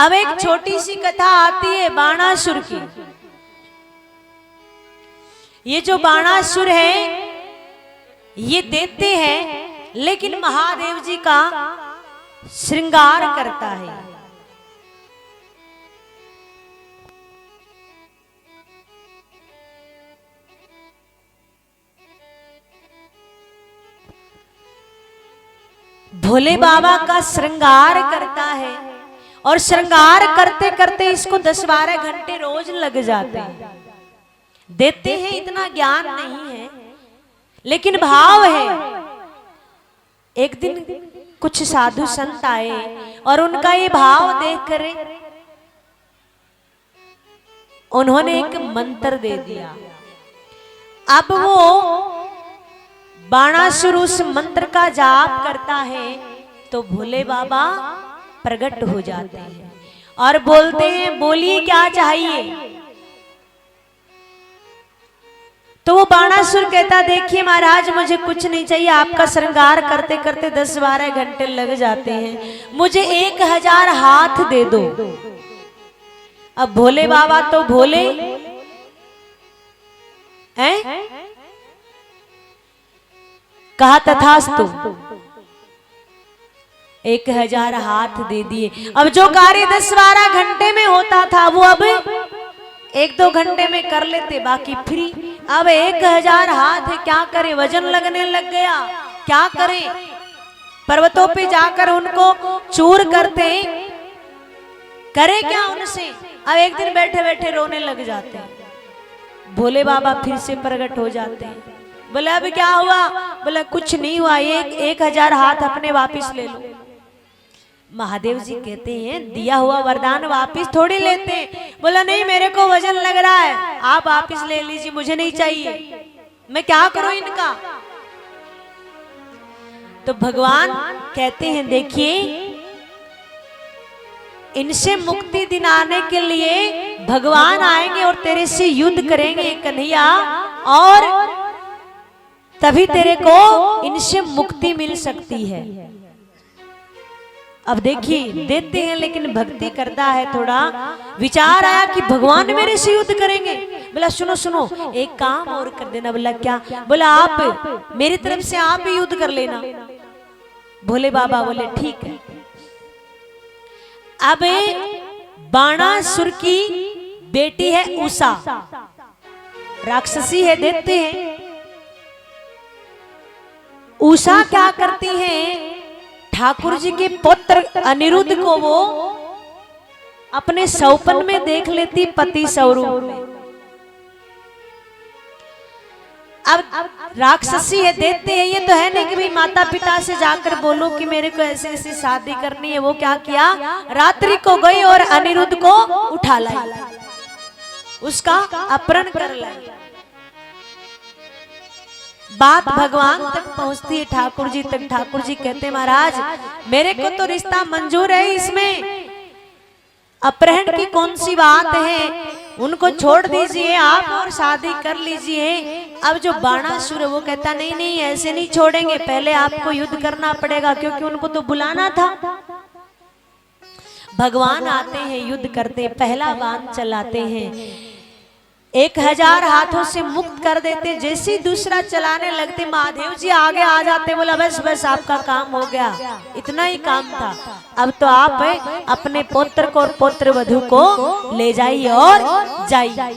अब एक छोटी सी कथा आती है बाणासुर की। ये जो बाणासुर है ये देते हैं, लेकिन महादेव जी का श्रृंगार करता है। भोले बाबा का श्रृंगार करता है और श्रृंगार करते करते इसको 10-12 घंटे रोज लग जाते हैं। देते हैं, इतना ज्ञान नहीं है, लेकिन भाव है। एक दिन कुछ साधु संत आए और उनका ये भाव देखकर उन्होंने एक मंत्र दे दिया। अब वो बाणासुर उस मंत्र का जाप करता है तो भोले बाबा प्रकट हो जाते हैं और बोलते हैं, बोलिए क्या चाहिए। तो वो बाणासुर कहता, देखिए महाराज मुझे कुछ नहीं चाहिए, आपका श्रृंगार करते करते 10-12 घंटे लग जाते हैं, मुझे 1000 हाथ दे दो। अब भोले बाबा तो भोले हैं, कहा तथास्तु, 1000 हाथ दे दिए। अब जो कार्य 10-12 घंटे में होता था वो अब 1-2 घंटे में कर लेते, बाकी फ्री। अब 1000 हाथ है, क्या करे, वजन लगने लग गया, क्या करे, पर्वतों पे जाकर उनको चूर करते, करे क्या उनसे। अब एक दिन बैठे बैठे रोने लग जाते हैं। भोले बाबा फिर से प्रकट हो जाते हैं, बोले अब क्या हुआ, बोले कुछ नहीं हुआ, 1000 हाथ अपने वापिस ले लो। महादेव जी कहते हैं, दिया हुआ वरदान वापिस थोड़ी लेते। बोला नहीं, मेरे को वजन लग रहा है, आप वापिस ले लीजिए, मुझे नहीं चाहिए, मैं क्या करूं इनका। तो भगवान कहते हैं, देखिए इनसे मुक्ति दिलाने के लिए भगवान आएंगे और तेरे से युद्ध करेंगे कन्हैया, और तभी तेरे को इनसे मुक्ति मिल सकती है। अब देखिए देते हैं, लेकिन भक्ति करता है, थोड़ा विचार आया कि भगवान मेरे से युद्ध करेंगे। बोला सुनो सुनो, एक काम और कर देना। बोला क्या, बोला आप मेरी तरफ से आप ही युद्ध कर लेना। भोले बाबा बोले ठीक है। अब बाणासुर की बेटी है उषा, राक्षसी है, देते हैं। उषा क्या करती है, ठाकुर जी के पुत्र अनिरुद्ध को वो अपने सौपन में देख लेती, पति स्वरूप में। अब राक्षसी है, देते हैं, ये तो है नहीं कि भाई माता पिता से जाकर बोलो कि मेरे को ऐसे ऐसे शादी करनी है। वो क्या किया, रात्रि को गई और अनिरुद्ध को उठा लाई, उसका अपहरण कर लाई। बात भगवान तक पहुंचती है, ठाकुर जी तक। ठाकुर जी कहते, महाराज मेरे को तो रिश्ता मंजूर है, इसमें अपहरण की कौन सी बात है, उनको छोड़ दीजिए आप और शादी कर लीजिए। अब जो बाणासुर है वो कहता, नहीं नहीं ऐसे नहीं छोड़ेंगे, पहले आपको युद्ध करना पड़ेगा, क्योंकि उनको तो बुलाना था। भगवान आते हैं, युद्ध करते, पहला बाण चलाते हैं, 1000 हाथों से मुक्त कर देते। जैसे ही दूसरा चलाने लगते, महादेव जी आगे आ जाते। बोला बस बस आपका काम हो गया, इतना ही काम था, अब तो आप अपने पुत्र को और पुत्र वधू को ले जाइए और जाइए।